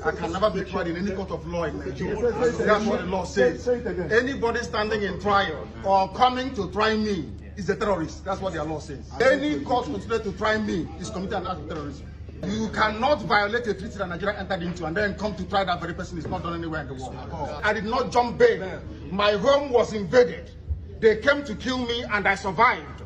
I can never be tried in any court of law in Nigeria. That's what the law says. Anybody standing in trial or coming to try me is a terrorist. That's what their law says. Any court considered to try me is committing an act of terrorism. You cannot violate a treaty that Nigeria entered into and then come to try that very person. Is not done anywhere in the world. I did not jump bail. My home was invaded. They came to kill me and I survived.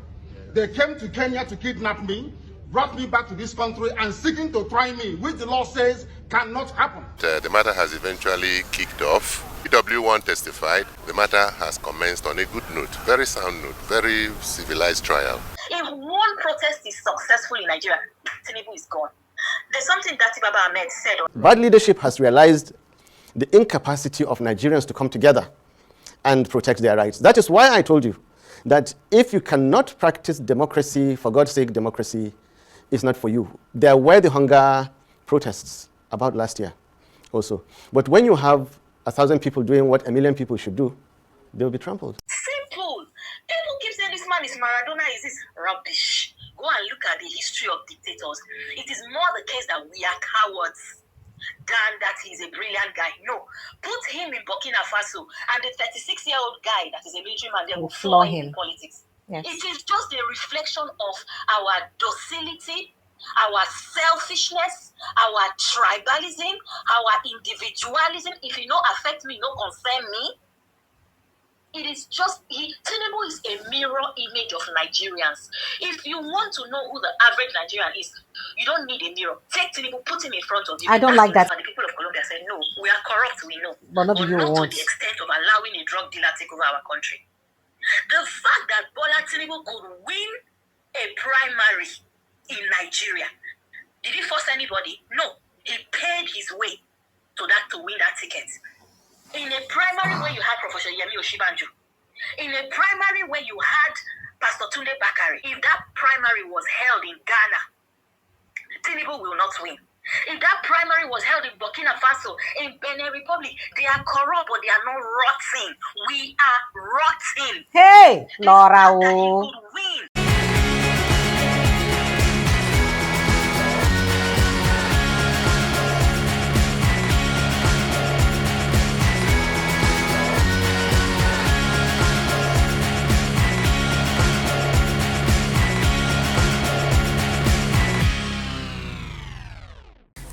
They came to Kenya to kidnap me, brought me back to this country and seeking to try me, which the law says cannot happen. The matter has eventually kicked off. PW1 testified. The matter has commenced on a good note, very sound note, very civilized trial. If one protest is successful in Nigeria, Tinubu is gone. There's something that Baba Ahmed said. Bad leadership has realized the incapacity of Nigerians to come together and protect their rights. That is why I told you that if you cannot practice democracy, for God's sake, democracy is not for you. There were the hunger protests about last year also. But when you have 1,000 people doing what 1 million people should do, they will be trampled. Simple. People keep saying this man is Maradona, is this rubbish? Go and look at the history of dictators. It is more the case that we are cowards than that he's a brilliant guy. No. Put him in Burkina Faso and the 36-year-old guy that is a military man, they will floor him in politics. Yes. It is just a reflection of our docility, our selfishness, our tribalism, our individualism. If you don't affect me, don't concern me. It is just, Tinubu is a mirror image of Nigerians. If you want to know who the average Nigerian is, you don't need a mirror. Take Tinubu, put him in front of you. I don't like that. And the people of Colombia said, no, we are corrupt, we know. But not to the extent of allowing a drug dealer take over our country. The fact that Bola Tinubu could win a primary in Nigeria, did he force anybody? No. He paid his way to win that ticket. In a primary where you had Professor Yemi Oshibanju, in a primary where you had Pastor Tunde Bakari, if that primary was held in Ghana, Tinubu will not win. If that primary was held in Burkina Faso, in Benin Republic, they are corrupt, but they are not rotting. We are rotting. Hey, Laura. That he could win.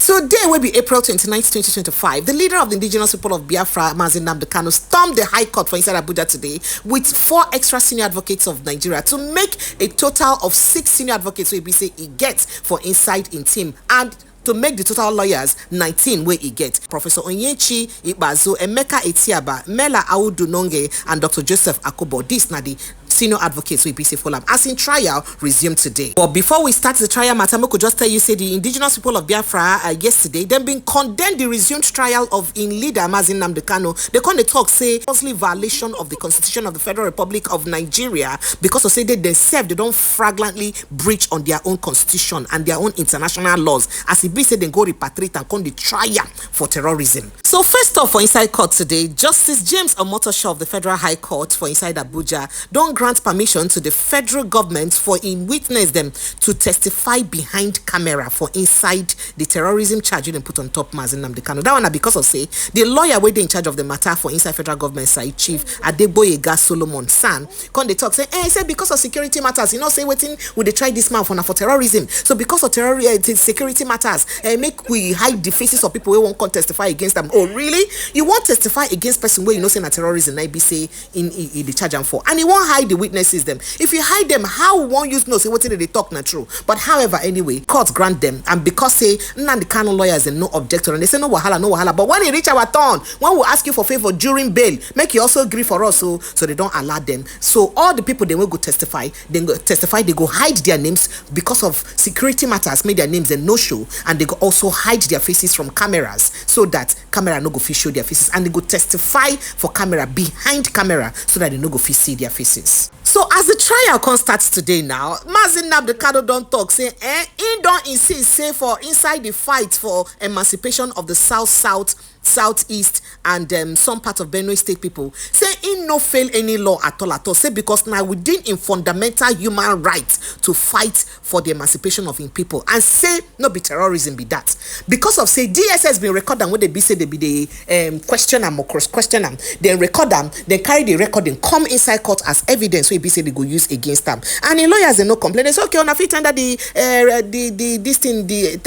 Today will be April 29, 2025. The leader of the Indigenous people of Biafra, Nnamdi Kanu, stormed the High Court for inside Abuja today with 4 extra senior advocates of Nigeria to make a total of 6 senior advocates where we say he gets for inside in team, and to make the total lawyers 19 where he gets. Professor Onyechi Ibazo, Emeka Etiaba, Mela Audunonge, and Dr. Joseph Akobo. This na the senior advocates with BC Folam as in trial resumed today. But before we start the trial matter, I could just tell you, say the Indigenous people of Biafra yesterday, them been condemned the resumed trial of in leader Nnamdi Kanu. They come, they talk, say, falsely violation of the Constitution of the Federal Republic of Nigeria because of say they themselves, they don't flagrantly breach on their own constitution and their own international laws. As it be said, they go repatriate and come the trial for terrorism. So first off, for inside court today, Justice James Omotosho of the Federal High Court for inside Abuja don't grant permission to the federal government for in witness them to testify behind camera for inside the terrorism charge you put on top Nnamdi Kanu. That one because of say the lawyer waiting in charge of the matter for inside federal government side, Chief Adeboyega Solomon San, come they talk say, say because of security matters, say waiting would they try this man for terrorism. So because of security matters, make we hide the faces of people who won't come testify against them. Oh really? You won't testify against person where say na terrorism, I be say in the charge and for, and you won't hide the witnesses them. If you hide them, how won't you know say what they talk not true? But however, anyway, courts grant them, and because say Nnamdi Kanu lawyers and no objector, and they say no wahala. But when it reach our turn, when we ask you for favor during bail, make you also agree for us, so they don't allow them. So all the people they will go testify, they go hide their names because of security matters, make their names and no show, and they go also hide their faces from cameras so that camera no go fit show their faces, and they go testify for camera behind camera so that they no go fit see their faces. So as the trial starts today now, Nnamdi Kanu don't talk, say, he don't insist, say, for inside the fight for emancipation of the southeast and some part of Benue State people, say he no fail any law at all, say because now within in fundamental human rights to fight for the emancipation of in people, and say no be terrorism be that. Because of say DSS been record them when they be say they be the question them or cross question them, then record them, then carry the recording, come inside court as evidence, so be say they go use against them. And the lawyers they no complain, they say okay, on a fit under the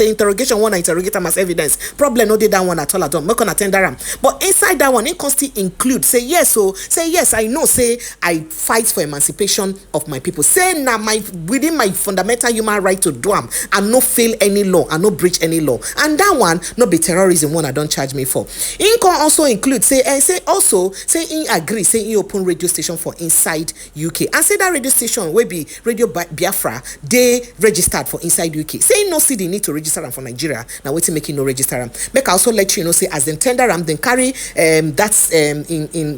interrogation one interrogate them as evidence. Problem no dey that one at all. Make on attend them. But inside that one, it constantly include say yes, so say yes, I know, say I fight for emancipation of my people. Say now within my fundamental human right to do them, and no fail any law, and no breach any law. And that one no be terrorism one I don't charge me for. In can also include say he agree, say he open radio station for inside UK, and say that radio station will be Radio Biafra, they registered for inside UK. Say no see the need to register them for Nigeria. Now wait till making no register them. Make I also let you know, say as them tender them, then carry that's in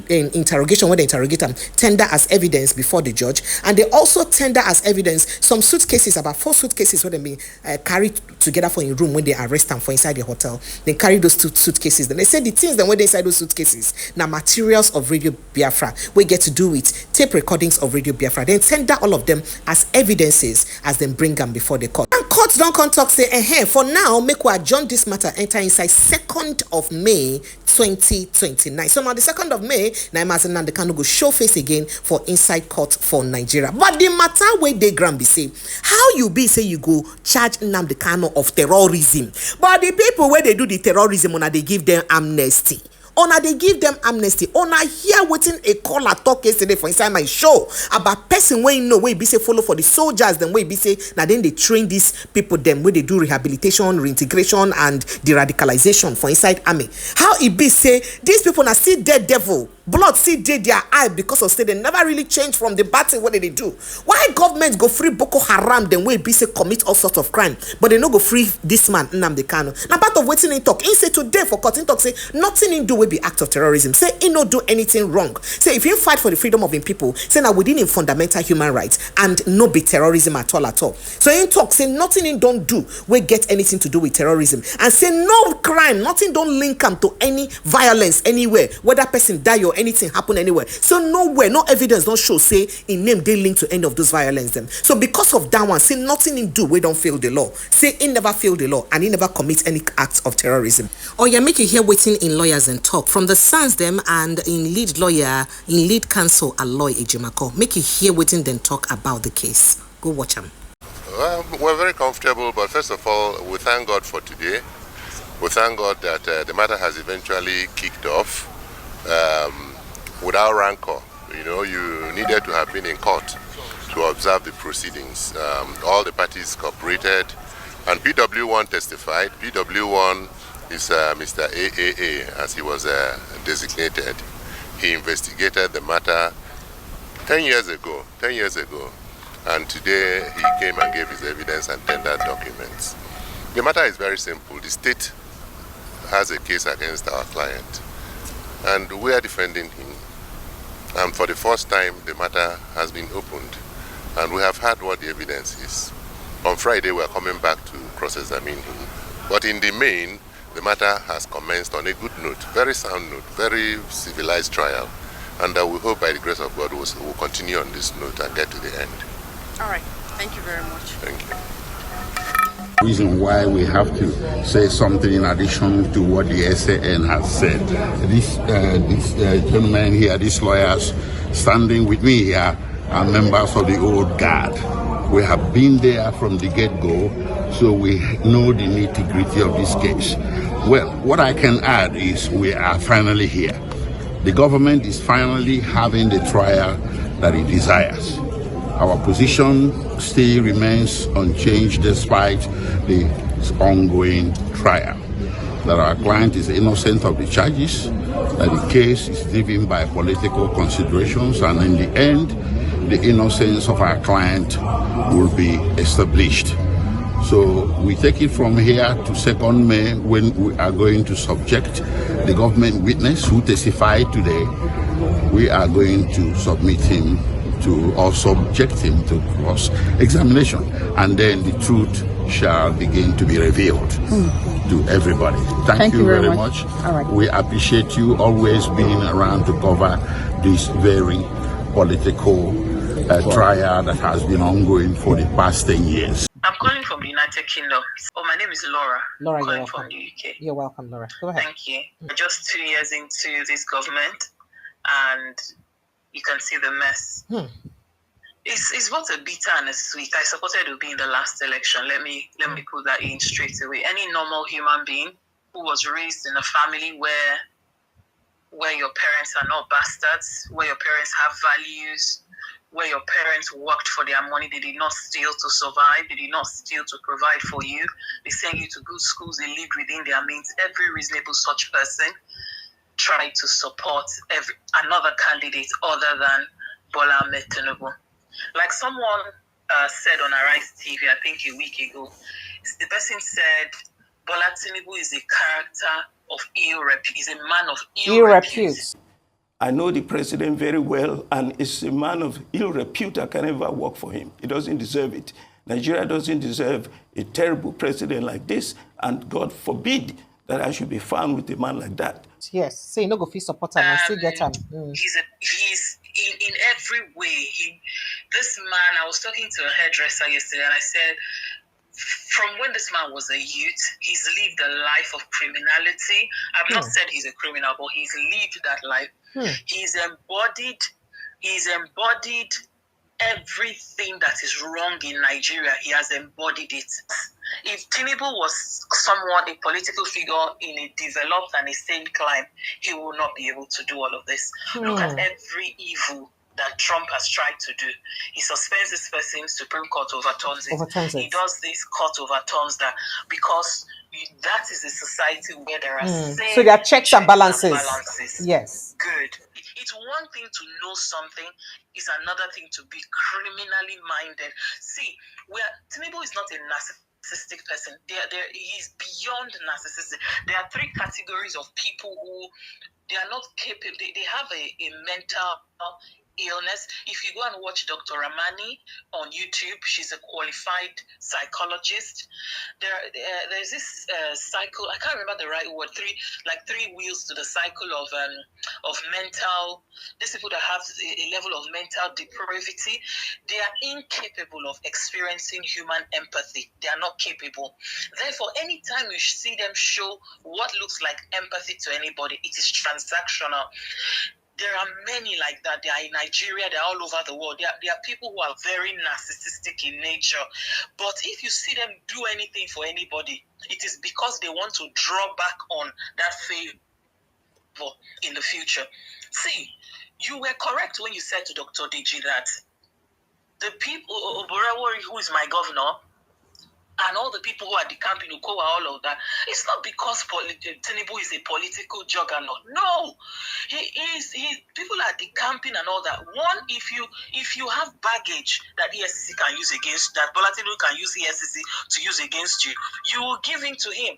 interrogation when they interrogate them, tender as evidence before the judge, and they also tender as evidence some suitcases, about 4 suitcases where they be carried together for a room when they arrest them for inside the hotel. They carry those 2 suitcases. Then they say the things that when they inside those suitcases now materials of Radio Biafra. We get to do with tape recordings of Radio Biafra. Then tender all of them as evidences as them bring them before the court. And court don't come talk say for now make we adjourn this matter enter inside 2nd of May 2029. So now the 2nd of May, Nnamdi Kanu go show face again for inside court for Nigeria. But the matter where they grand be say, how you be say you go charge Nnamdi Kanu of terrorism, but the people where they do the terrorism, una they give them amnesty. Ona they give them amnesty. Ona hear wetin a caller talk yesterday for inside my show about person wey know wey be say follow for the soldiers, then wey be say now then they train these people them where they do rehabilitation, reintegration and de-radicalization for inside army. How it be say these people now still dead devil, blood still dead their eye because of say they never really change from the battle what they do. Why government go free Boko Haram then wey be say commit all sorts of crime, but they no go free this man Nnamdi Kanu. Now part of wetin he talk, he say today for court he talk say nothing in do with be act of terrorism. Say he no do anything wrong. Say if he fight for the freedom of him people, say now within him fundamental human rights and no be terrorism at all. So he talk say nothing in don't do we get anything to do with terrorism, and say no crime, nothing don't link him to any violence anywhere, whether person die or anything happen anywhere. So nowhere, no evidence don't show say in name they link to any of those violence them. So because of that one, say nothing in do we don't fail the law. Say he never fail the law and he never commits any acts of terrorism. Or you make you hear waiting in lawyers and talk from the sons them and in lead lawyer, in lead counsel Aloy Ejimako. Make you hear waiting then talk about the case. Go watch them. Well, we're very comfortable, but first of all, we thank God for today. We thank God that the matter has eventually kicked off without rancor. You know, you needed to have been in court to observe the proceedings. All the parties cooperated, and PW1 testified. PW1 is Mr. AAA, as he was designated. He investigated the matter 10 years ago, and today he came and gave his evidence and tendered documents. The matter is very simple. The state has a case against our client, and we are defending him. And for the first time, the matter has been opened, and we have heard what the evidence is. On Friday, we are coming back to cross-examine him. But in the main, the matter has commenced on a good note, very sound note, very civilized trial. And we hope by the grace of God we'll continue on this note and get to the end. All right. Thank you very much. Thank you. Reason why we have to say something in addition to what the SAN has said. These gentlemen here, these lawyers standing with me here, are members of the old guard. We have been there from the get-go, so we know the nitty-gritty of this case. Well, what I can add is we are finally here. The government is finally having the trial that it desires. Our position still remains unchanged despite the ongoing trial. That our client is innocent of the charges, that the case is driven by political considerations, and in the end, the innocence of our client will be established. So we take it from here to 2nd May when we are going to subject the government witness who testified today. We are going to submit him to or subject him to cross-examination, and then the truth shall begin to be revealed to everybody. Thank you very much. All right. We appreciate you always being around to cover this very political trial that has been ongoing for the past 10 years. I'm calling from the United Kingdom. Oh, my name is Laura. Laura, I'm you're calling welcome. from the UK. You're welcome, Laura. Go ahead. Thank you. Just 2 years into this government, and you can see the mess. It's both a bitter and a sweet. I supported Obi in the last election. Let me put that in straight away. Any normal human being who was raised in a family where your parents are not bastards, where your parents have values, where your parents worked for their money, they did not steal to survive, they did not steal to provide for you, they sent you to good schools, they lived within their means. Every reasonable such person tried to support another candidate other than Bola Ahmed Tinubu. Like someone said on Arise TV, I think a week ago, the person said Bola Tinubu is a character of ill repute, is a man of ill repute. I know the president very well, and is a man of ill repute. I can never work for him. He doesn't deserve it. Nigeria doesn't deserve a terrible president like this, and God forbid that I should be found with a man like that. Yes, say so no go fit support him and still get him. He's in every way. This man, I was talking to a hairdresser yesterday, and I said, from when this man was a youth, he's lived a life of criminality. I've not said he's a criminal, but he's lived that life. He's embodied everything that is wrong in Nigeria. He has embodied it. If Tinubu was somewhat a political figure in a developed and a sane climb, he will not be able to do all of this. Look at every evil that Trump has tried to do. He suspends this person, Supreme Court overturns it. He does this, court overturns that, because that is a society where there are so there are checks and balances. Yes. Good. It's one thing to know something, it's another thing to be criminally minded. See, Tinubu is not a narcissistic person. He's beyond narcissistic. There are 3 categories of people who they are not capable. They have a mental illness. If you go and watch Dr. Ramani on YouTube, she's a qualified psychologist. There's this cycle, I can't remember the right word, 3 wheels to the cycle of mental, these people that have a level of mental depravity, they are incapable of experiencing human empathy. They are not capable. Therefore, anytime you see them show what looks like empathy to anybody, it is transactional. There are many like that. They are in Nigeria. They are all over the world. There are people who are very narcissistic in nature. But if you see them do anything for anybody, it is because they want to draw back on that favor in the future. See, you were correct when you said to Dr. Deji that the people, Oborewori, who is my governor, and all the people who are decamping Ukowa, all of that, it's not because Tinubu is a political juggernaut. No, people are decamping and all that. One, if you have baggage that ESCC can use against, that Bola Tinubu can use ESCC to use against you, you will give in to him.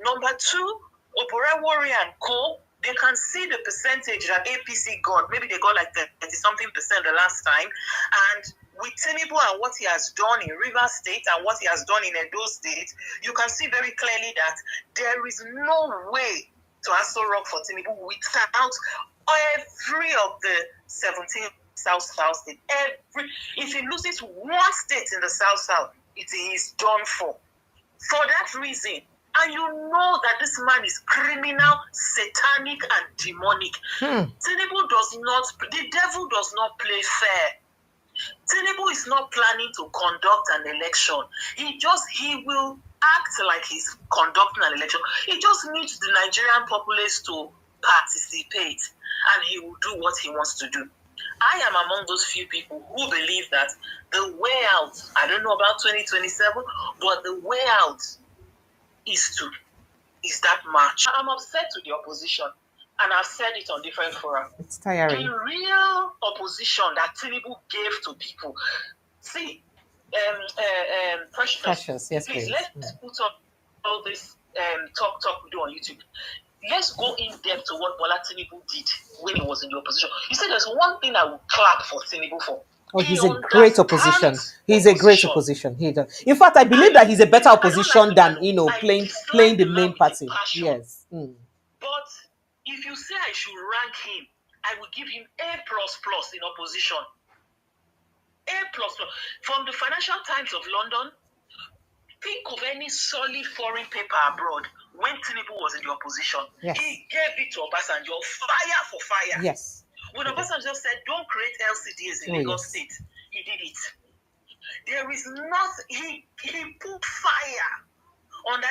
Number 2, Oborewori and Co., they can see the percentage that APC got. Maybe they got like 30-something% the last time, and with Tinubu and what he has done in Rivers State and what he has done in Edo State, you can see very clearly that there is no way to Aso Rock for Tinubu without every of the 17 South states. If he loses one state in the South, it is done for. For that reason, and you know that this man is criminal, satanic, and demonic. Tinubu the devil does not play fair. Tinubu is not planning to conduct an election. He will act like he's conducting an election. He just needs the Nigerian populace to participate, and he will do what he wants to do. I am among those few people who believe that the way out, I don't know about 2027, but the way out is that march. I'm upset with the opposition, and I've said it on different forums. It's tiring. The real opposition that Tinubu gave to people. See, Precious, yes, please. Let's put up all this talk we do on YouTube. Let's go in depth to what Bola Tinubu did when he was in the opposition. You said there's one thing I would clap for Tinubu for. Oh, He he's a great opposition. He's a great opposition. He does. In fact, I believe that he's a better opposition than playing the main party. Yes. But if you say I should rank him, I will give him A++ in opposition. A++. From the Financial Times of London, think of any solid foreign paper abroad when Tinubu was in the opposition. Yes. He gave it to Obasanjo, fire for fire. Yes. When Obasanjo said, don't create LCDs in Lagos State, he did it. There is nothing, he put fire under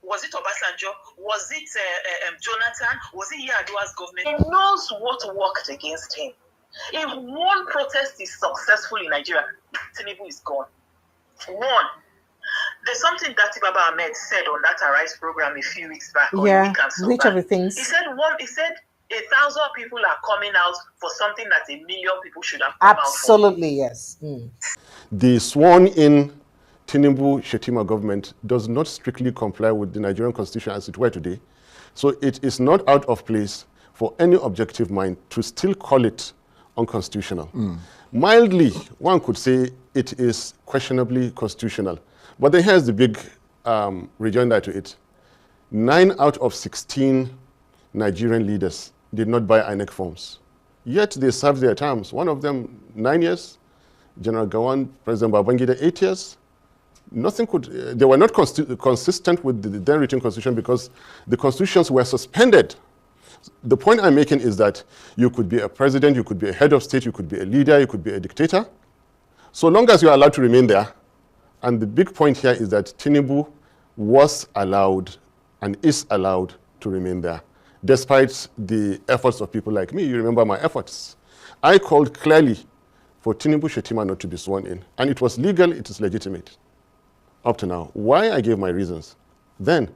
was it Obasanjo? Was it Jonathan? Was it Yar'Adua's government? He knows what worked against him. If one protest is successful in Nigeria, Tinubu is gone. One. There's something that Baba Ahmed said on that Arise program a few weeks back. Yeah, which of the things? He said 1,000 people are coming out for something that 1 million people should have come out for. Absolutely, yes. The sworn-in Tinubu Shetima government does not strictly comply with the Nigerian constitution as it were today. So it is not out of place for any objective mind to still call it unconstitutional. Mildly, one could say it is questionably constitutional. But then here's the big rejoinder to it. 9 out of 16 Nigerian leaders did not buy INEC forms. Yet they served their terms. One of them 9 years, General Gawan, President Babangida 8 years. Nothing could, they were not consistent with the then written constitution because the constitutions were suspended. The point I'm making is that you could be a president, you could be a head of state, you could be a leader, you could be a dictator. So long as you are allowed to remain there. And the big point here is that Tinubu was allowed and is allowed to remain there, despite the efforts of people like me. You remember my efforts. I called clearly for Tinubu Shetima not to be sworn in. And it was legal, it is legitimate. Up to now. Why? I gave my reasons. Then,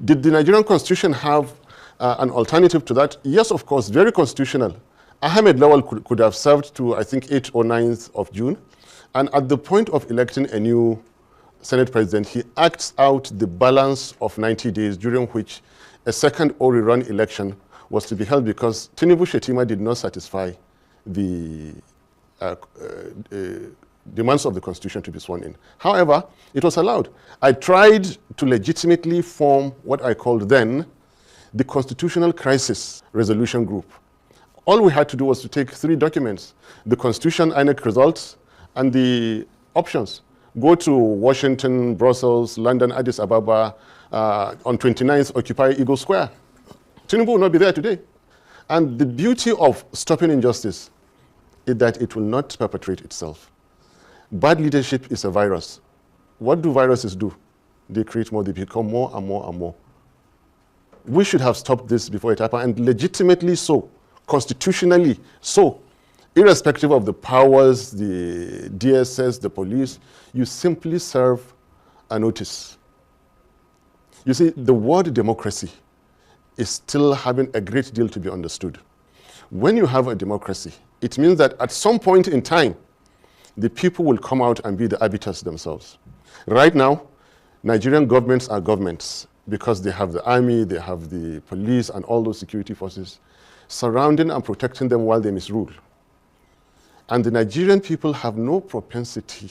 did the Nigerian constitution have an alternative to that? Yes, of course, very constitutional. Ahmed Lawal could have served to, I think, 8th or 9th of June. And at the point of electing a new Senate president, he acts out the balance of 90 days during which a second or rerun election was to be held because Tinubu Shetima did not satisfy the demands of the constitution to be sworn in. However, it was allowed. I tried to legitimately form what I called then the Constitutional Crisis Resolution Group. All we had to do was to take 3 documents, the Constitution, INEC results, and the options. Go to Washington, Brussels, London, Addis Ababa, on 29th, occupy Eagle Square. Tinubu will not be there today. And the beauty of stopping injustice is that it will not perpetrate itself. Bad leadership is a virus. What do viruses do? They create more, they become more and more and more. We should have stopped this before it happened, and legitimately so, constitutionally so, irrespective of the powers, the DSS, the police, you simply serve a notice. You see, the word democracy is still having a great deal to be understood. When you have a democracy, it means that at some point in time, the people will come out and be the arbiters themselves. Right now, Nigerian governments are governments because they have the army, they have the police and all those security forces surrounding and protecting them while they misrule. And the Nigerian people have no propensity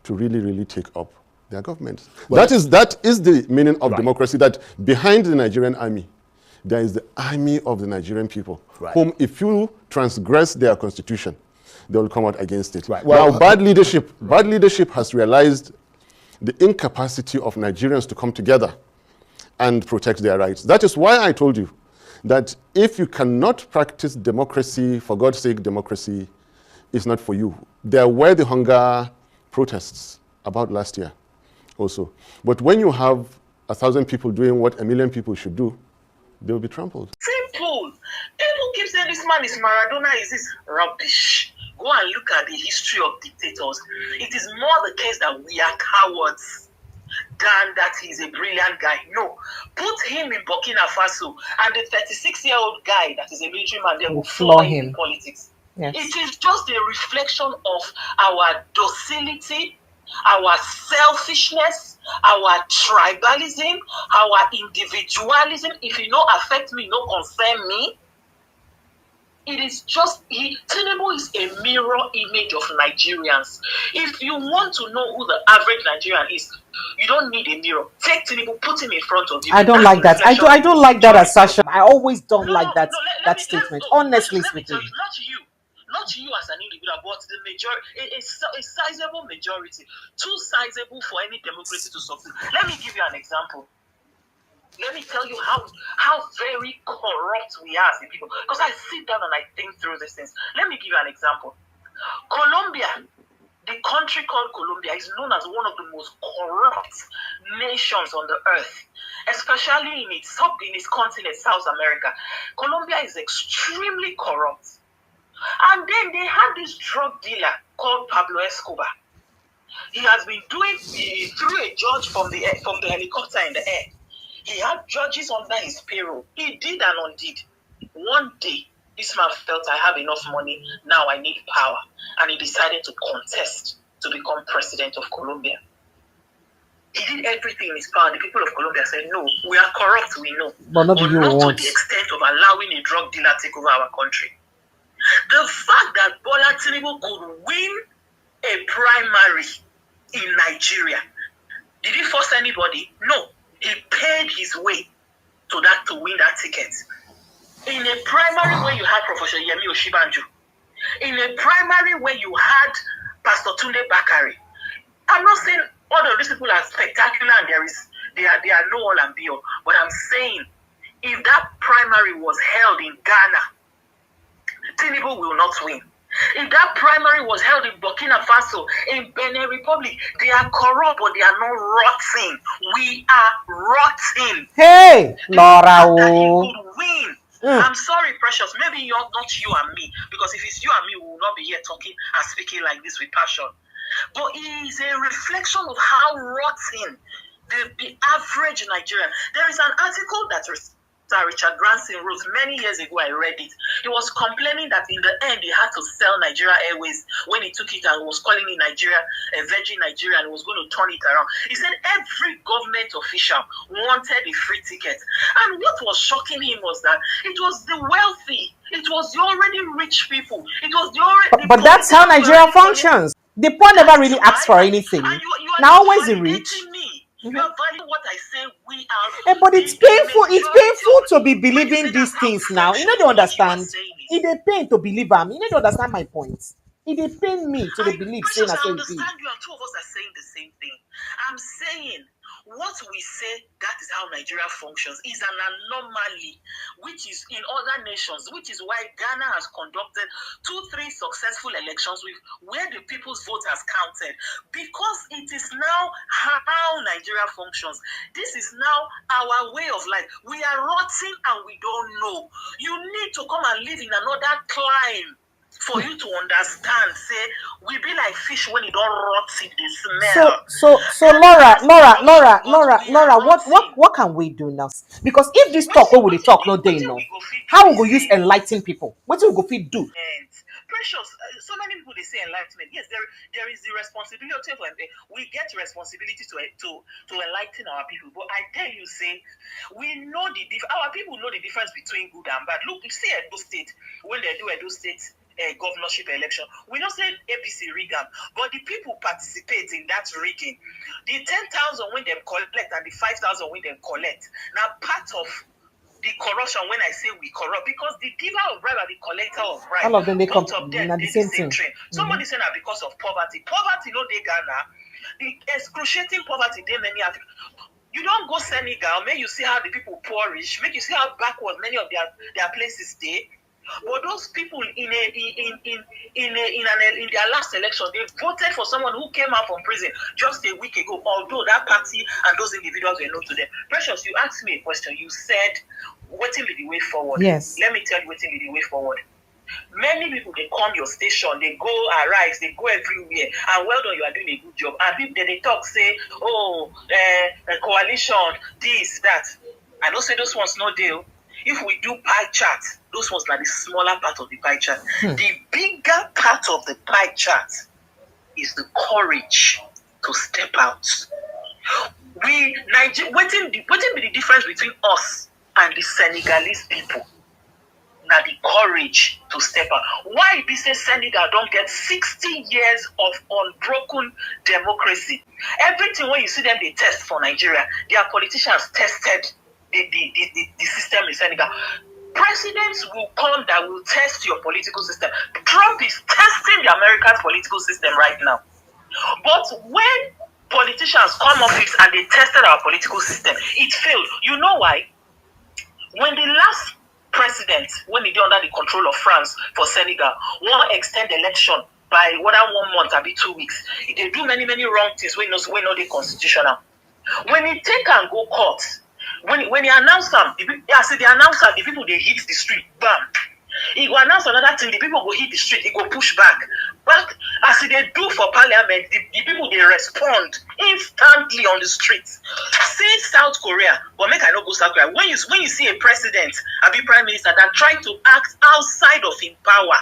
to really take up their governments. Well, that is the meaning of democracy, that behind the Nigerian army, there is the army of the Nigerian people, whom if you transgress their constitution, they will come out against it. Well, now, bad leadership has realized the incapacity of Nigerians to come together and protect their rights. That is why I told you that if you cannot practice democracy, for God's sake, democracy is not for you. There were the hunger protests about last year also. But when you have 1,000 people doing what 1 million people should do, they will be trampled. Simple. People keep saying this man is Maradona, is this rubbish? Go and look at the history of dictators. It is more the case that we are cowards than that he's a brilliant guy. No. Put him in Burkina Faso and the 36-year-old guy that is a military man there will floor him in politics. Yes. It is just a reflection of our docility, our selfishness, our tribalism, our individualism. If you don't affect me, no concern me. It is just, Tinubu is a mirror image of Nigerians. If you want to know who the average Nigerian is, you don't need a mirror. Take Tinubu, put him in front of you. I don't like that. I don't like that assertion. I always don't like that statement. Honestly speaking. Not you as an individual, but the majority, a sizable majority, too sizable for any democracy to succeed. Let me give you an example. Let me tell you how very corrupt we are as a people. Because I sit down and I think through these things. Let me give you an example. Colombia, the country called Colombia, is known as one of the most corrupt nations on the earth, especially in its continent, South America. Colombia is extremely corrupt. And then they had this drug dealer called Pablo Escobar. He has been doing through a judge from the helicopter in the air. He had judges under his payroll. He did and undid. One day, this man felt, I have enough money, now I need power. And he decided to contest to become president of Colombia. He did everything in his power. The people of Colombia said, no, we are corrupt, we know. But not to the extent of allowing a drug dealer take over our country. The fact that Bola Tinubu could win a primary in Nigeria, did he force anybody? No. He paid his way to win that ticket. In a primary where you had Professor Yemi Oshibanju, in a primary where you had Pastor Tunde Bakari, I'm not saying all of these people are spectacular and they are no all and be all, but I'm saying if that primary was held in Ghana, Tinubu will not win. If that primary was held in Burkina Faso, in Benin Republic, they are corrupt, but they are not rotting. We are rotting. Hey, Laura. He could win. I'm sorry, Precious. Maybe not you and me, because if it's you and me, we will not be here talking and speaking like this with passion. But it is a reflection of how rotten the average Nigerian. There is an article that Richard Branson wrote many years ago. I read it. He was complaining that in the end he had to sell Nigeria Airways when he took it and was calling it Nigeria, Virgin Nigeria, and he was going to turn it around. He said every government official wanted a free ticket. And what was shocking him was that it was the wealthy, it was the already rich people, it was the already... But that's how Nigeria functions. The poor never really asks for anything. Now always the rich. You are valuing what I say we are. But it's painful. It's painful to be believing these things now. You know, they understand. It is pain to believe them. You know, they understand my point. It is pain me to the belief saying I understand you, and two of us are saying the same thing. I'm saying what we say, that is how Nigeria functions, is an anomaly, which is in other nations, which is why Ghana has conducted 2-3 successful elections with where the people's vote has counted, because it is now how Nigeria functions. This is now our way of life. We are rotting and we don't know. You need to come and live in another clime for you to understand. Say we be like fish when it don't rot in the smell. So Laura, what can we do now? Because if this talk we talk no day no, how we go use enlighten people? What we go fit do? Precious, so many people they say enlightenment. Yes, there is the responsibility of we get responsibility to enlighten our people. But I tell you, say we know our people know the difference between good and bad. Look, you see Edo State when they do Edo State governorship election, we don't say APC rig am, but the people participate in that rigging. The 10,000 when they collect and the 5,000 when they collect. Now part of the corruption when I say we corrupt, because the giver of bribe and the collector of bribe, all of them they come the same train. Somebody said that because of poverty no they Ghana, the excruciating poverty they many have. You don't go Senegal, make you see how the people poorish, make you see how backward many of their places stay. But those people in their last election, they voted for someone who came out from prison just a week ago, although that party and those individuals were known to them. Precious, you asked me a question. You said, what will be the way forward? Yes. Let me tell you what will be the way forward. Many people, they come your station, they go arise, they go everywhere, and well done, you are doing a good job. And people, they talk, say, coalition, this, that. I don't say those ones no deal. If we do pie chart, those ones are the smaller part of the pie chart. The bigger part of the pie chart is the courage to step out. What be the difference between us and the Senegalese people? now the courage to step out. Why be say Senegal don't get 60 years of unbroken democracy? Everything when you see them they test for Nigeria, their politicians tested the system in Senegal. Presidents will come that will test your political system. Trump is testing the American political system right now. But when politicians come office and they tested our political system, it failed. You know why? When the last president, when he did under the control of France for Senegal, want to extend the election by whether 1 month or 2 weeks, they do many wrong things when not they constitutional. When he take and go court, when he announce them, the people they hit the street, bam. He go announce another thing, the people go hit the street, he go push back. But as they do for parliament, the people they respond instantly on the streets. See South Korea, but make I not go South Korea. When you see a president, a big prime minister that try to act outside of his power,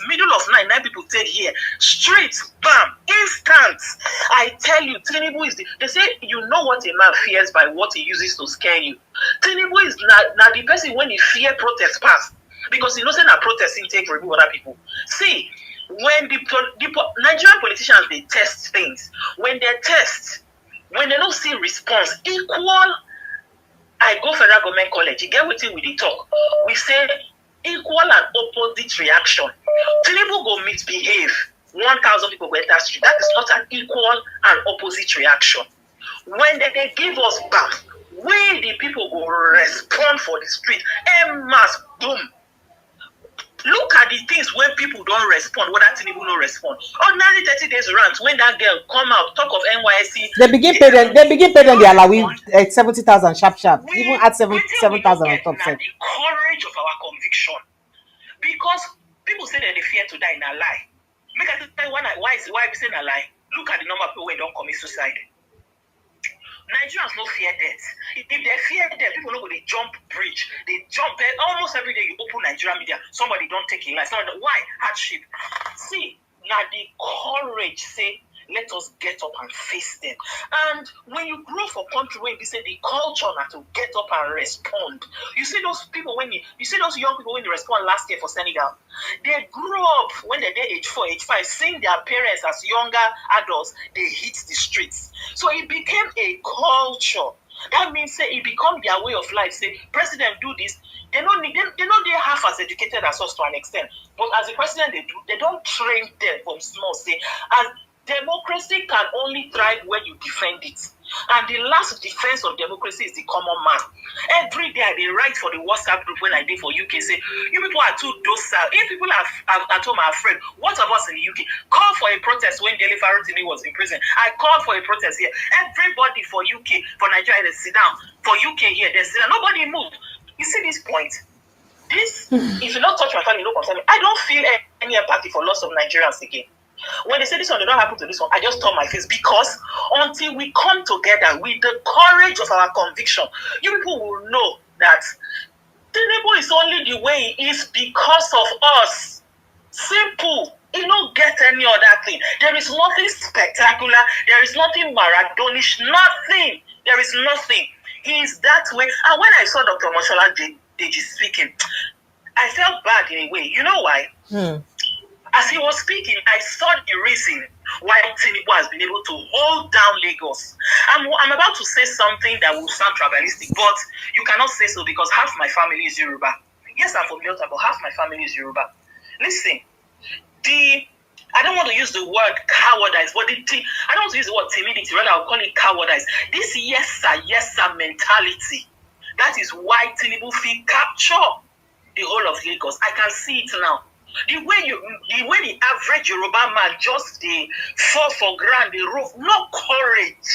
middle of night, 9 people take here, streets, bam, instant. I tell you, Tinubu is they say you know what a man fears by what he uses to scare you. Tinubu is not the person when he fear protest pass. Because you know, saying a protest in take remove other people. See, when the Nigerian politicians they test things, when they don't see response, equal. I go federal government college, you get what we talk. We say equal and opposite reaction. Tinubu go misbehave, 1,000 people go enter street. That is not an equal and opposite reaction. When they give us back, we the people go respond for the street. En masse, boom. Look at the things when people don't respond, whether Tinubu don't respond. Ordinary 30 days rant, when that girl come out, talk of NYC. They begin pay them the allowing 70,000 sharp. Even at 7,000 on top. The courage of our conviction. Because people say that they fear to die in a lie. Make I tell you why we say in a lie. Look at the number of people who don't commit suicide. Nigerians no fear death. If they fear death, people know they jump bridge. They jump almost every day. You open Nigerian media, somebody don't take a life. Why hardship? See, now the courage say, let us get up and face them. And when you grow for country where they say the culture now to get up and respond. You see those people you see those young people when they respond last year for Senegal. They grew up when they're age 4, age 5, seeing their parents as younger adults, they hit the streets. So it became a culture. That means say it become their way of life. Say, president do this. They're not half as educated as us to an extent. But as the president they don't train them from small. Say, as democracy can only thrive when you defend it. And the last defense of democracy is the common man. Every day they write for the WhatsApp group when I did for UK, say, you people are too docile. If people are at home are afraid, what of us in the UK? Call for a protest when Dele Farotimi was in prison. I called for a protest here. Everybody for UK, for Nigeria, they sit down. For UK here, they sit down. Nobody moved. You see this point? This, if you don't touch my family, no concern me. I don't feel any empathy for loss of Nigerians again. When they say this one did not happen to this one, I just turn my face because until we come together with the courage of our conviction, you people will know that Tinubu is only the way it is because of us. Simple. It don't get any other thing. There is nothing spectacular. There is nothing Maradonish. Nothing. There is nothing. He is that way. And when I saw Dr. Moshola Deji speaking, I felt bad in a way. You know why? As he was speaking, I saw the reason why Tinubu has been able to hold down Lagos. I'm about to say something that will sound tribalistic, but you cannot say so because half my family is Yoruba. Yes, I'm from Delta, but half my family is Yoruba. Listen, I don't want to use the word cowardice, but I don't want to use the word timidity, rather I'll call it cowardice. This yes sir mentality, that is why Tinubu feel capture the whole of Lagos. I can see it now. The way the average Yoruba man just fall for ground, the roof, no courage,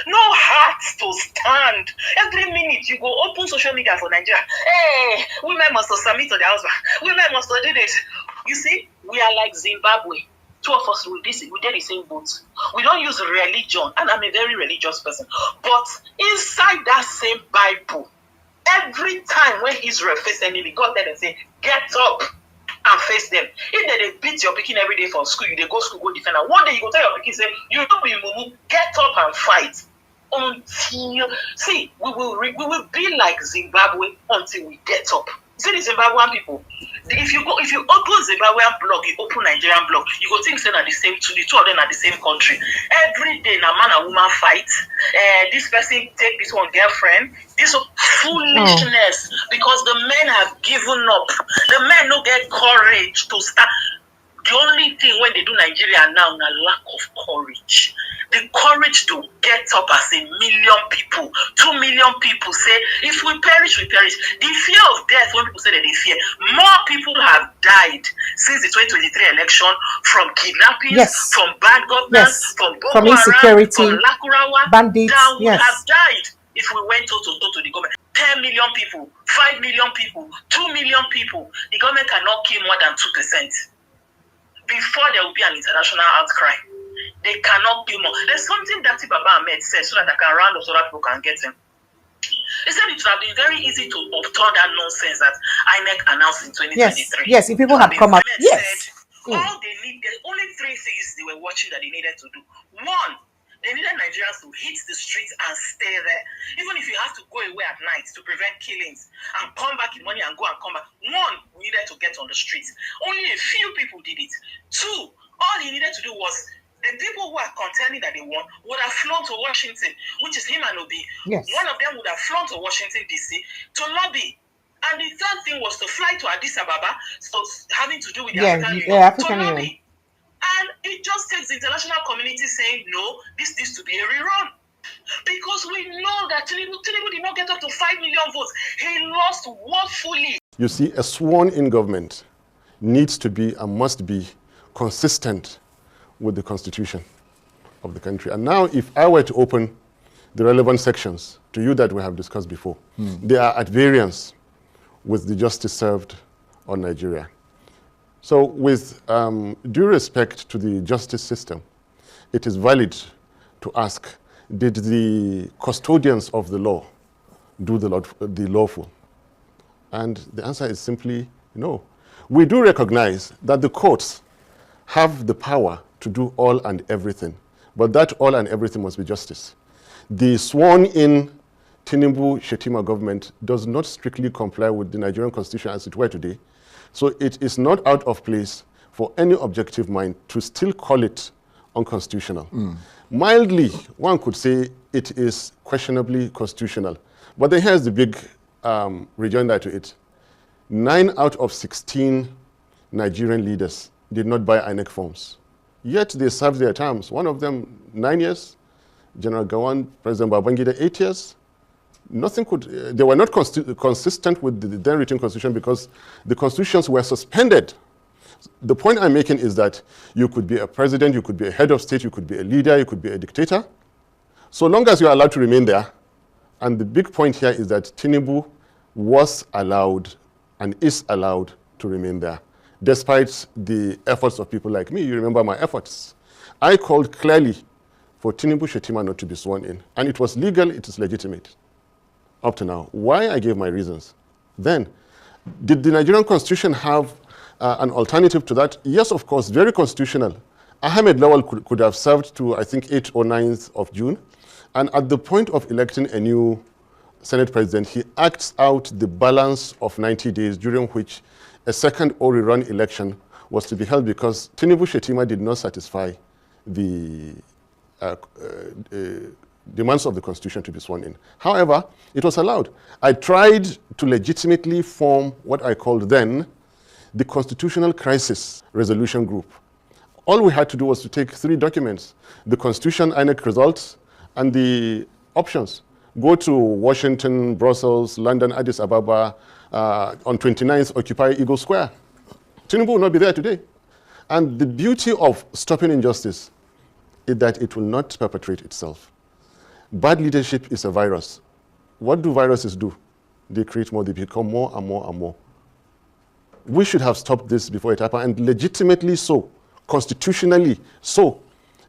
no heart to stand. Every minute you go open social media for Nigeria. Hey, women must submit to their husband. Women must do this. You see, we are like Zimbabwe. Two of us we did the same boat. We don't use religion, and I'm a very religious person. But inside that same Bible, every time when Israel faced enemy, God let them say, "Get up and face them." If they beat your pikin every day for school, you they go school, go defend. And one day you go tell your pikin, say, "You don't be mumu, get up and fight." Until we will be like Zimbabwe until we get up. See the Zimbabwean people. If you open Zimbabwean blog, you open Nigerian blog, you go think that the two of them are the same country. Every day, na man and woman fight. This person take this one girlfriend. This foolishness because the men have given up. The men no get courage to start. The only thing when they do Nigeria now, na lack of courage. The courage to get up as 1 million people, 2 million people say, if we perish, we perish. The fear of death, when people say that they fear, more people have died since the 2023 election from kidnappings, from bad governance, from Boko Haram, from Lakurawa, bandits, that would have died if we went to the government. 10 million people, 5 million people, 2 million people. The government cannot kill more than 2%. Before there will be an international outcry. They cannot kill more. There's something that Baba Ahmed said so that I can round up so that people can get him. He said it would have been very easy to overturn that nonsense that INEC announced in 2023. Yes, if people had come up. Yes. Said, all they need, there's only 3 things they were watching that they needed to do. 1, they needed Nigerians to hit the streets and stay there. Even if you have to go away at night to prevent killings and come back in morning and go and come back. 1, we needed to get on the streets. Only a few people did it. 2, all he needed to do was the people who are contending that they won would have flown to Washington, which is him and Obi. Yes. One of them would have flown to Washington, D.C. to lobby. And the third thing was to fly to Addis Ababa, so having to do with the African Union, to lobby. And it just takes the international community saying, no, this needs to be a rerun. Because we know that Tinubu did not get up to 5 million votes. He lost woefully. You see, a sworn-in government needs to be and must be consistent with the constitution of the country. And now, if I were to open the relevant sections to you that we have discussed before, they are at variance with the justice served on Nigeria. So with due respect to the justice system, it is valid to ask, did the custodians of the law do the lawful? And the answer is simply no. We do recognize that the courts have the power to do all and everything, but that all and everything must be justice. The sworn-in Tinubu-Shetima government does not strictly comply with the Nigerian constitution as it were today, so it is not out of place for any objective mind to still call it unconstitutional. Mildly, one could say it is questionably constitutional, but then here's the big rejoinder to it. 9 out of 16 Nigerian leaders did not buy INEC forms. Yet they served their terms. One of them 9 years, General Gawan, President Babangida 8 years. Nothing could, they were not consistent with the then written constitution because the constitutions were suspended. The point I'm making is that you could be a president, you could be a head of state, you could be a leader, you could be a dictator, so long as you're allowed to remain there. And the big point here is that Tinubu was allowed and is allowed to remain there, despite the efforts of people like me. You remember my efforts. I called clearly for Tinubu Shetima not to be sworn in, and it was legal, it is legitimate up to now. Why? I gave my reasons. Then, did the Nigerian constitution have an alternative to that? Yes, of course, very constitutional. Ahmed Lawal could have served to, I think, 8th or 9th of June, and at the point of electing a new Senate president, he acts out the balance of 90 days during which a second or rerun election was to be held because Tinubu Shetima did not satisfy the demands of the constitution to be sworn in. However, it was allowed. I tried to legitimately form what I called then the Constitutional Crisis Resolution Group. All we had to do was to take 3 documents, the Constitution, INEC results, and the options. Go to Washington, Brussels, London, Addis Ababa, on 29th, occupy Eagle Square. Tinubu will not be there today. And the beauty of stopping injustice is that it will not perpetrate itself. Bad leadership is a virus. What do viruses do? They create more, they become more and more and more. We should have stopped this before it happened, and legitimately so, constitutionally so.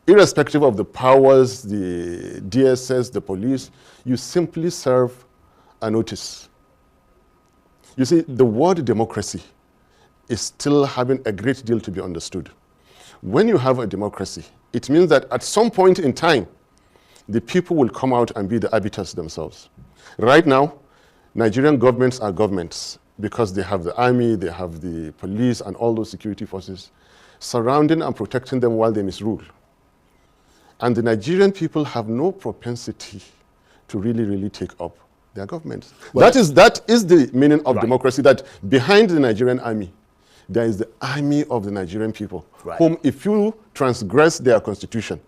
Irrespective of the powers, the DSS, the police, you simply serve a notice. You see, the word democracy is still having a great deal to be understood. When you have a democracy, it means that at some point in time, the people will come out and be the arbiters themselves. Right now, Nigerian governments are governments. because they have the army, they have the police and all those security forces surrounding and protecting them while they misrule. And the Nigerian people have no propensity to really take up their government. Well, that is the meaning of democracy, that behind the Nigerian army, there is the army of the Nigerian people, whom if you transgress their constitution,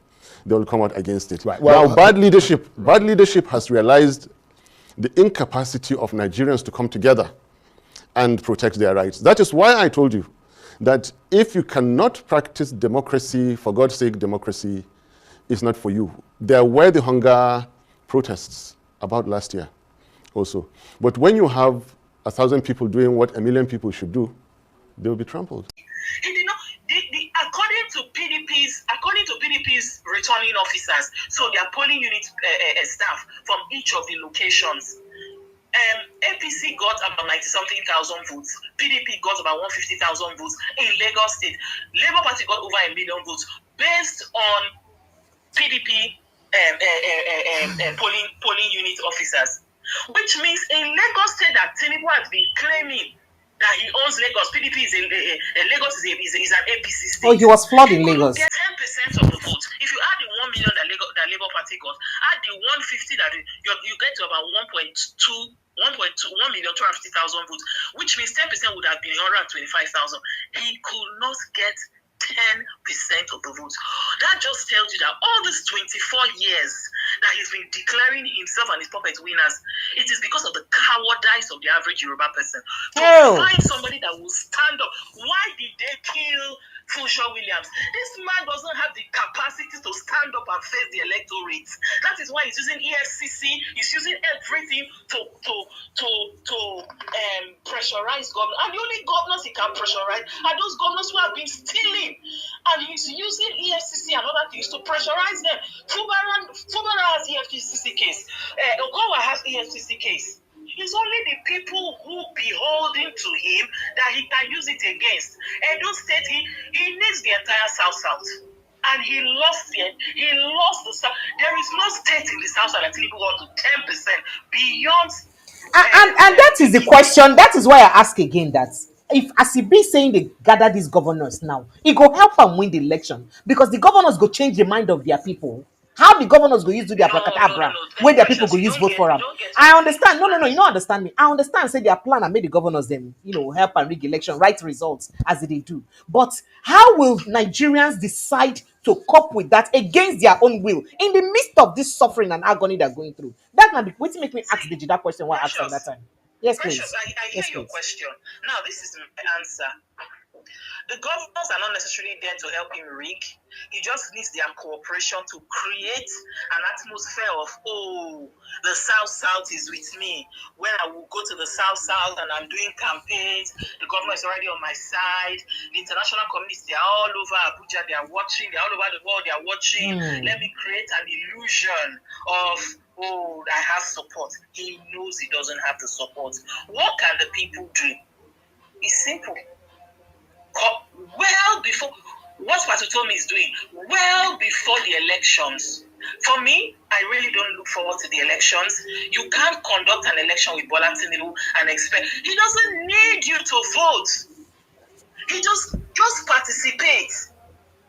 they will come out against it. Well, now, bad leadership has realized the incapacity of Nigerians to come together and protect their rights. That is why I told you that if you cannot practice democracy, for God's sake, democracy is not for you. There were the hunger protests about last year also. But when you have 1,000 people doing what 1 million people should do, they will be trampled. And you know, according to PDP's returning officers, so their polling unit staff from each of the locations, APC got about 90-something thousand votes. PDP got about 150,000 votes in Lagos State. Labour Party got over 1 million votes based on PDP polling unit officers, which means in Lagos State that Tinubu has been claiming that he owns Lagos. PDP is Lagos is an APC state. Oh, he was flawed in Lagos. Get 10% of the vote. If you add the 1 million that Labour Party got, add the 150 that you get to about 1.2 1,250,000 votes, which means 10% would have been 125,000. He could not get 10% of the votes. That just tells you that all these 24 years that he's been declaring himself and his puppet winners, it is because of the cowardice of the average Yoruba person. To find somebody that will stand up. Why did they kill Funsho Williams? This man doesn't have the capacity to stand up and face the electorate. That is why he's using EFCC. He's using everything to pressurize governors. And the only governors he can pressurize are those governors who have been stealing. And he's using EFCC and other things to pressurize them. Fubara has EFCC case. Okowa has EFCC case. It's only the people who beholden to him that he can use it against. Edo State, he needs the entire South. And he lost the South. There is no state in the South that Tinubu got to 10% beyond. And that is the question. That is why I ask again that if as he be saying they gather these governors now, it go help them win the election because the governors go change the mind of their people. How the governors go use do their abracadabra when their people go use vote for them? I understand. No, you don't understand me. I understand. Say their plan and make the governors them, help and rig election, right results as they do. But how will Nigerians decide to cope with that against their own will in the midst of this suffering and agony they're going through? That might be what make me ask the that question. What I asked at that time? Yes, please. I hear your question. Now, this is my answer. The governors are not necessarily there to help him rig. He just needs their cooperation to create an atmosphere of, the South is with me. When I will go to the South and I'm doing campaigns, the government is already on my side. The international communities, they are all over Abuja, they are watching, they are all over the world, they are watching. Let me create an illusion of, I have support. He knows he doesn't have the support. What can the people do? It's simple. Well before what Pastor Tommy is doing, well before the elections. For me, I really don't look forward to the elections. You can't conduct an election with Bola Tinubu and expect. He doesn't need you to vote. He just participate.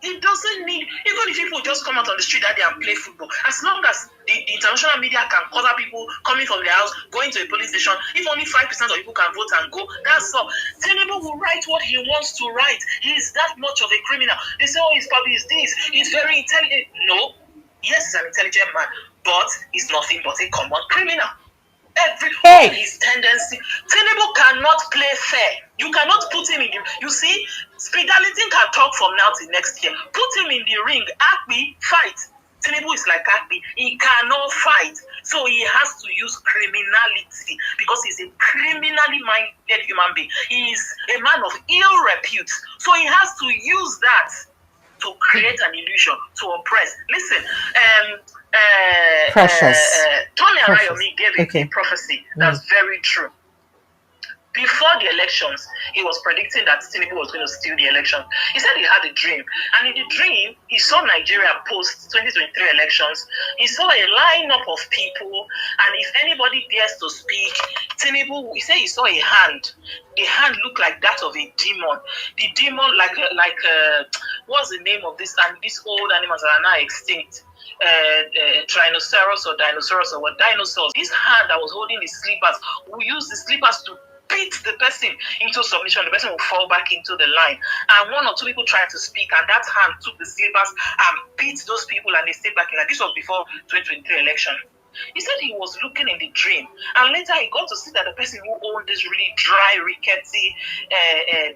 He doesn't need, even if people just come out on the street that day and play football, as long as the international media can cover people coming from their house, going to a police station, if only 5% of people can vote and go, that's all. Tinubu will write what he wants to write. He is that much of a criminal. They say, his probably is this. He's very intelligent. No. Yes, he's an intelligent man, but he's nothing but a common criminal. His tendency. Tinubu cannot play fair. You cannot put him in the. You see, Speedality can talk from now till next year. Put him in the ring. Akpi, fight. Tinubu is like Akpi. He cannot fight. So he has to use criminality because he's a criminally minded human being. He is a man of ill repute. So he has to use that to create an illusion, to oppress. Listen, Tony Arayomi gave a prophecy that's very true. Before the elections, he was predicting that Tinubu was going to steal the election. He said he had a dream. And in the dream, he saw Nigeria post 2023 elections. He saw a lineup of people. And if anybody dares to speak, Tinubu, he said he saw a hand. The hand looked like that of a demon. The demon, what's the name of this? And these old animals that are now extinct. Tyrannosaurus or dinosaurs or what? Dinosaurs. This hand that was holding the slippers, we use the slippers to beat the person into submission. The person will fall back into the line. And one or two people tried to speak, and that hand took the slippers and beat those people, and they stayed back in line. This was before 2023 election. He said he was looking in the dream, and later he got to see that the person who owned this really dry, rickety,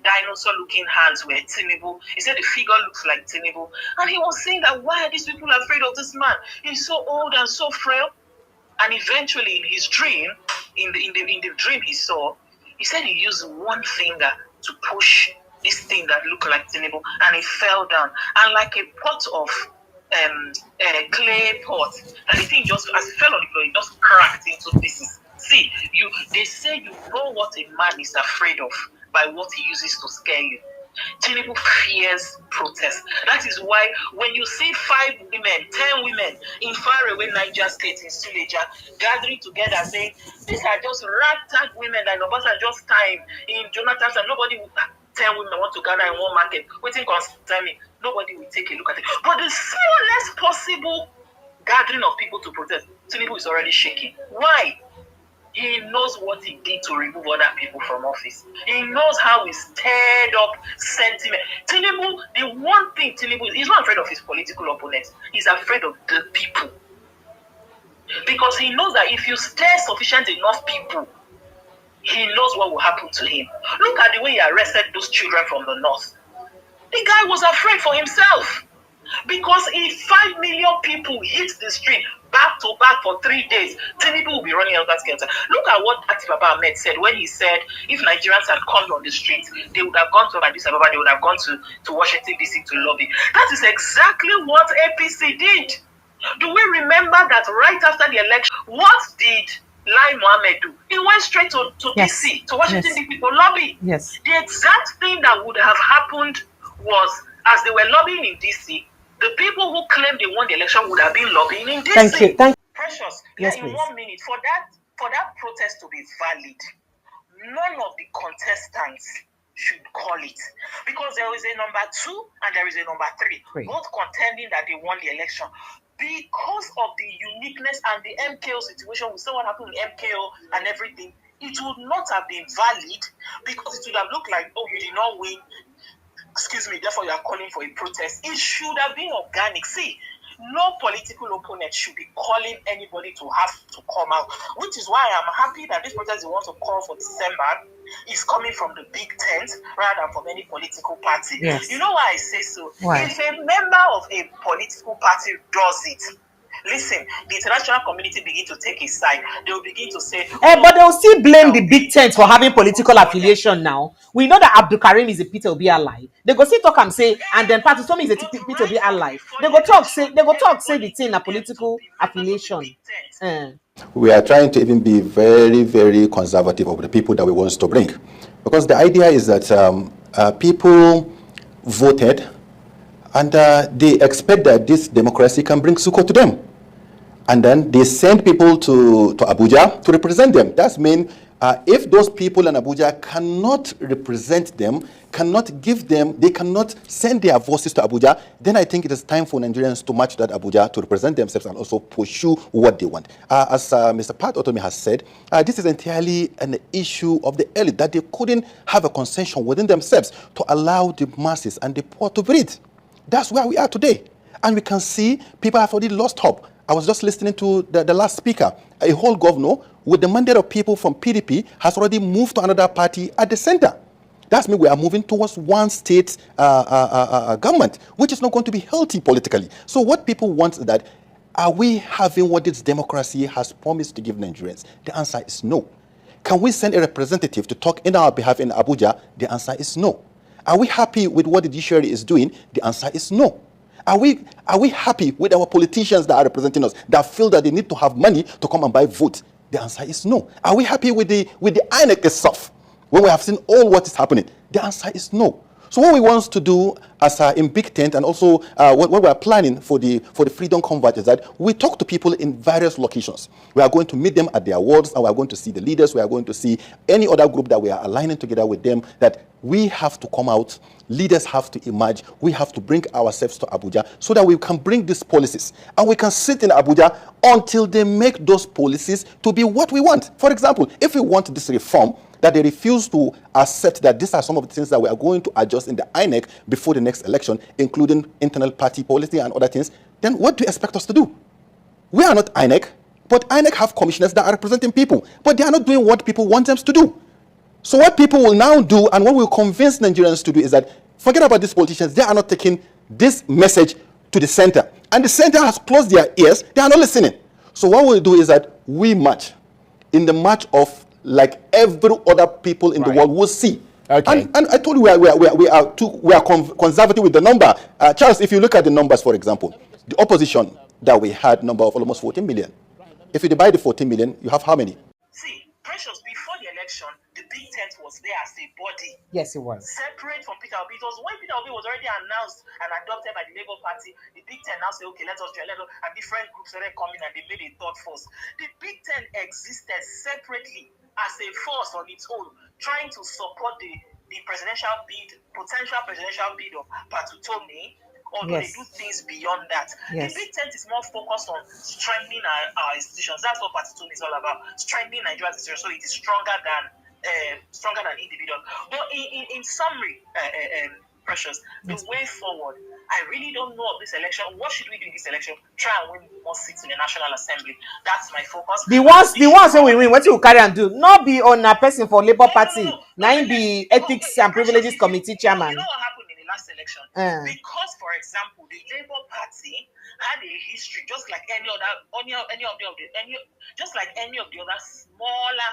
dinosaur-looking hands were Tinubu. He said the figure looks like Tinubu, and he was saying that why are these people afraid of this man? He's so old and so frail. And eventually, in his dream, in the dream he saw, he said he used one finger to push this thing that looked like Tinubu, and it fell down, and like a pot of clay pot, and the thing just, as it fell on the floor, it just cracked into pieces. See, they say you know what a man is afraid of by what he uses to scare you. Tinubu fears protest. That is why when you see 5 women, 10 women in faraway Niger State in Suleja gathering together saying, these are just ragtag women that Obasa just time in Jonathan's, and nobody will, 10 women want to gather in one market, waiting concern me. Nobody will take a look at it. But the smallest possible gathering of people to protest, Tinubu is already shaking. Why? He knows what he did to remove other people from office. He knows how he stirred up sentiment. Tinubu, the one thing Tinubu is, he's not afraid of his political opponents. He's afraid of the people. Because he knows that if you stir sufficient enough people, he knows what will happen to him. Look at the way he arrested those children from the north. The guy was afraid for himself. Because if 5 million people hit the street back to back for 3 days, Tinubu will be running out that skelter. Look at what Ati Baba Ahmed said when he said if Nigerians had come on the streets, they would have gone to Addis Ababa, they would have gone to Washington, D.C. to lobby. That is exactly what APC did. Do we remember that right after the election, what did Lai Mohammed do? He went straight to D.C., to Washington, D.C. to lobby. Yes. The exact thing that would have happened was, as they were lobbying in D.C., the people who claimed they won the election would have been lobbying in D.C. Thank you. Precious. Yes, in please. 1 minute, for that protest to be valid, none of the contestants should call it, because there is a number 2 and there is a number 3, both contending that they won the election. Because of the uniqueness and the MKO situation, we saw what happened with MKO and everything, it would not have been valid, because it would have looked like, oh, you did not win, excuse me, therefore you are calling for a protest. It should have been organic. See, no political opponent should be calling anybody to have to come out, which is why I'm happy that this protest they want to call for December is coming from the big tent rather than from any political party. Yes. You know why I say so? Why? If a member of a political party does it, listen, the international community begin to take his side. They will begin to say, But they'll still blame the big tent for having political affiliation now. We know that Abdul Karim is a Peter Obi ally. They go still talk and say, and then Party Tommy is a Peter Obi ally. They go talk say the thing a political affiliation. We are trying to even be very, very conservative of the people that we want to bring. Because the idea is that people voted and they expect that this democracy can bring succor to them. And then they send people to Abuja to represent them. That's mean if those people in Abuja cannot represent them, cannot give them, they cannot send their voices to Abuja, then I think it is time for Nigerians to march to that Abuja to represent themselves and also pursue what they want. As Mr. Pat Otomi has said, this is entirely an issue of the elite, that they couldn't have a consensus within themselves to allow the masses and the poor to breathe. That's where we are today. And we can see people have already lost hope. I was just listening to the last speaker. A whole governor with the mandate of people from PDP has already moved to another party at the center. That's mean we are moving towards one state government, which is not going to be healthy politically. So what people want is that, are we having what this democracy has promised to give Nigerians? The answer is no. Can we send a representative to talk in our behalf in Abuja? The answer is no. Are we happy with what the judiciary is doing? The answer is no. Are we happy with our politicians that are representing us, that feel that they need to have money to come and buy votes? The answer is no. Are we happy with the INEC itself, when we have seen all what is happening? The answer is no. So what we want to do as in Big Tent, and also what we are planning for the Freedom Converge is that we talk to people in various locations. We are going to meet them at their wards, and we are going to see the leaders. We are going to see any other group that we are aligning together with them, that we have to come out, leaders have to emerge, we have to bring ourselves to Abuja so that we can bring these policies, and we can sit in Abuja until they make those policies to be what we want. For example, if we want this reform, that they refuse to accept that these are some of the things that we are going to adjust in the INEC before the next election, including internal party policy and other things, then what do you expect us to do? We are not INEC, but INEC have commissioners that are representing people, but they are not doing what people want them to do. So what people will now do, and what will convince Nigerians to do, is that forget about these politicians. They are not taking this message to the center, and the center has closed their ears. They are not listening. So what we'll do is that we march in the march of like every other people in the world will see. Okay. And I told you we are conservative with the number. Charles, if you look at the numbers, for example, the opposition that we had, number of almost 14 million. If you divide the 14 million, you have how many? See, Precious, before the election, the Big Tent was there as a body. Yes, it was. Separate from Peter Obi. It was when Peter Obi was already announced and adopted by the Labour Party, the Big Tent now said, okay, let us join, and different groups started coming and they made a third force. The Big Tent existed separately as a force on its own, trying to support the presidential bid, potential presidential bid of Patutone, although they do things beyond that. The Big Tent is more focused on strengthening our institutions. That's what Patutone is all about, strengthening Nigeria's institutions, so it is stronger than individuals. But in summary, Precious, the way forward, I really don't know of this election. What should we do in this election? Try and win more seats in the National Assembly. That's my focus. The ones who we win, what you carry and do? Not be on a person for Labour Party. Now be Ethics and Privileges Committee chairman. You know what happened in the last election? Because, for example, the Labour Party had a history just like any of the other smaller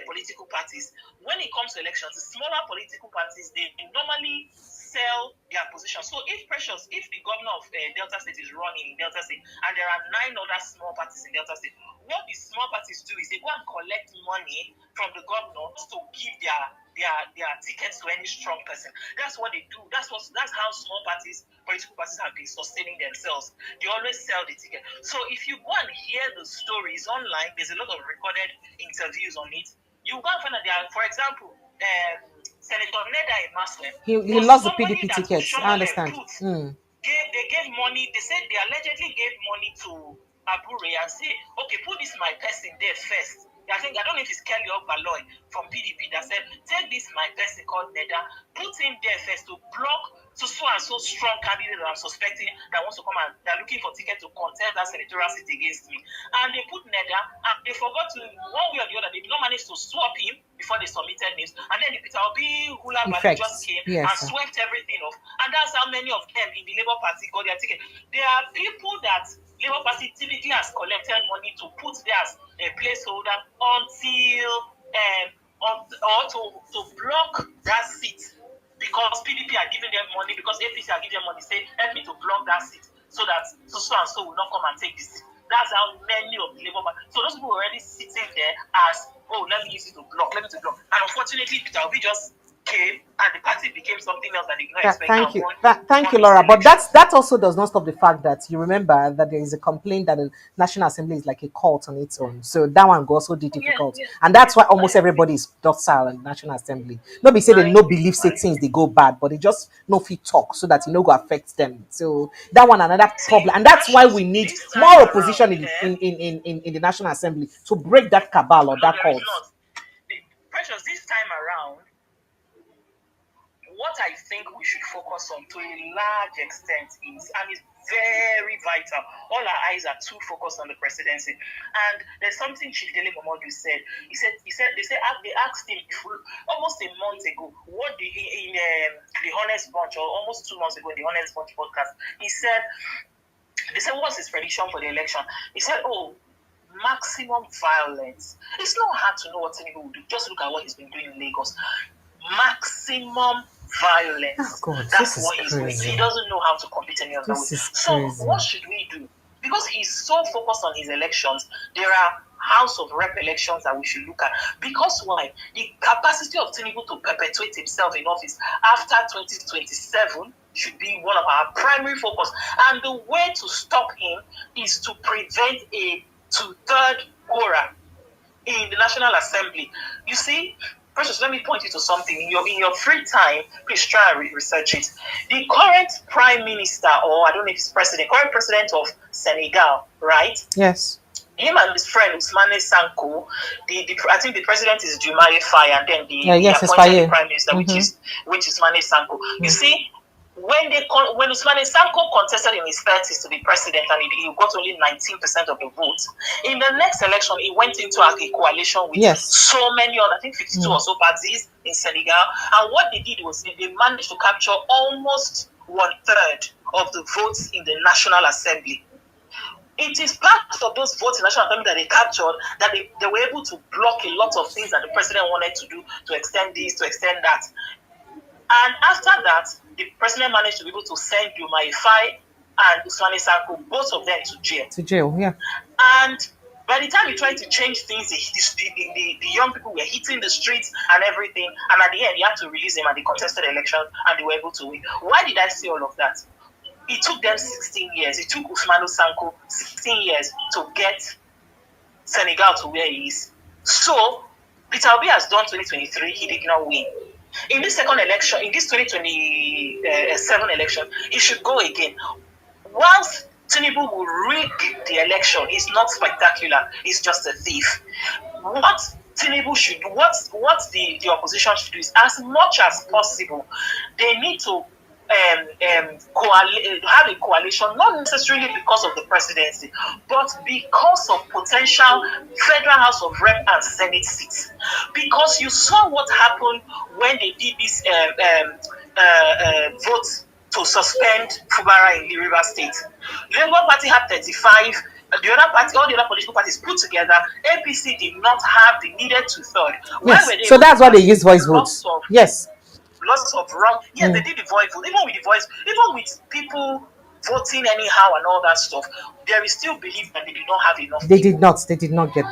political parties. When it comes to elections, the smaller political parties, they normally sell their position. So if the governor of Delta State is running in Delta State, and there are 9 other small parties in Delta State, what the small parties do is they go and collect money from the governor to give their tickets to any strong person. That's what they do. That's how small parties, political parties, have been sustaining themselves. They always sell the ticket. So if you go and hear the stories online, there's a lot of recorded interviews on it. You go and find that there are, for example, Senator Neda Emaswe. He lost the PDP tickets. I understand. They gave money. They said they allegedly gave money to Abure and say, okay, put this my person there first. I don't know if it's Kelly or Baloy from PDP that said, take this my person called Neda, put him there first to block so and so strong candidate that I'm suspecting that wants to come and they're looking for ticket to contest that senatorial seat against me. And they put Neda, and they forgot to, one way or the other, they did not manage to swap him before they submitted names. And then the Peter Obi hula just came and swept everything off. And that's how many of them in the Labour Party got their ticket. There are people that Labour Party typically has collected money to put there as a placeholder until or to block that seat, because PDP are giving them money, because APC are giving them money, say help me to block that seat so that so and so will not come and take this seat. That's how many of the Labour Party. So those people were already sitting there as, oh, let me use it to block, And unfortunately, Peter Obi just came and the party became something else that they did not expect. Thank you, Laura. But that also does not stop the fact that you remember that there is a complaint that the National Assembly is like a cult on its own. So that one goes also difficult. And that's why almost everybody is docile in the National Assembly. Nobody say they no believe say things they go bad, but they just no fit talk so that go affect them. So that one another problem. And that's why we need more opposition in the National Assembly to break that cabal or that cult. Precious, this time around, what I think we should focus on to a large extent is, and it's very vital, all our eyes are too focused on the presidency. And there's something Chief Dele Momodu said. They asked him almost a month ago, in the Honest Bunch, or almost 2 months ago in the Honest Bunch podcast, they said, what's his prediction for the election? He said, maximum violence. It's not hard to know what Tinubu will do. Just look at what he's been doing in Lagos. Maximum violence. Oh God, that's what he's doing. He doesn't know how to compete any other way. So what should we do? Because he's so focused on his elections, there are House of Rep elections that we should look at. Because why? The capacity of Tinubu to perpetuate himself in office after 2027 should be one of our primary focus. And the way to stop him is to prevent a two-third quorum in the National Assembly. You see, Precious, let me point you to something. In your free time, please try and research it. The current prime minister, or I don't know if he's president, current president of Senegal, right? Yes. Him and his friend Ousmane Sanko, I think the president is Diomaye Faye, and then the appointed prime minister, which is Ousmane Sanko. You see, when Ousmane Sanko contested in his 30s to be president and he got only 19% of the votes, in the next election he went into a coalition with so many other, I think 52 or so parties in Senegal, and what they did was they managed to capture almost 1/3 of the votes in the National Assembly. It is part of those votes in the National Assembly that they captured that they were able to block a lot of things that the president wanted to do, to extend this, to extend that. And after that, the president managed to be able to send Diomaye Faye and Ousmane Sanko, both of them, to jail. To jail, yeah. And by the time he tried to change things, the young people were hitting the streets and everything. And at the end, he had to release them at the contested election, and they were able to win. Why did I say all of that? It took them 16 years. It took Ousmane Sanko 16 years to get Senegal to where he is. So, Peter Obi has done 2023. He did not win. In this second election, in this 2027 election, he should go again. Whilst Tinubu will rig the election, he's not spectacular. He's just a thief. What Tinubu should do, what the opposition should do is, as much as possible, they need to have a coalition, not necessarily because of the presidency, but because of potential Federal House of Rep and Senate seats. Because you saw what happened when they did this vote to suspend Fubara in the River State. The Labour Party had 35. The other party, all the other political parties put together, APC did not have the needed two-third. Yes. So that's why they use voice votes. Yes. Lots of wrong. Yes, they did the voice vote. Even with people voting anyhow and all that stuff, there is still belief that they did not have enough. They did not get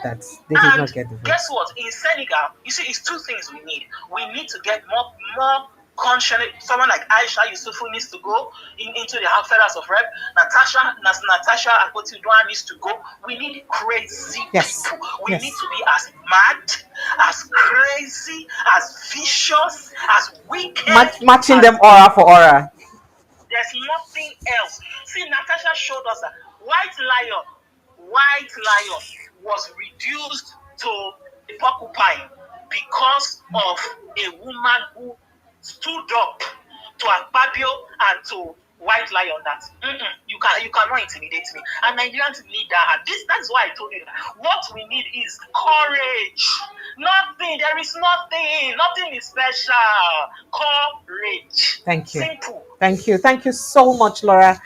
that. They did not get the vote. Guess what? In Senegal, you see, it's two things we need. We need to get more conscious. Someone like Aisha Yusufu needs to go into the Federal House of Rep. Natasha Akpoti-Uduaghan needs to go. We need crazy people. We need to be as mad, as crazy, as vicious, as wicked. Matching them aura for aura. There's nothing else. See, Natasha showed us that White Lion was reduced to a porcupine because of a woman who stood up to Akpabio and to White Lion that you cannot intimidate me. And Nigerians need that. That's why I told you that. What we need is courage. Nothing. There is nothing. Nothing is special. Courage. Thank you. Simple. Thank you. Thank you so much, Laura.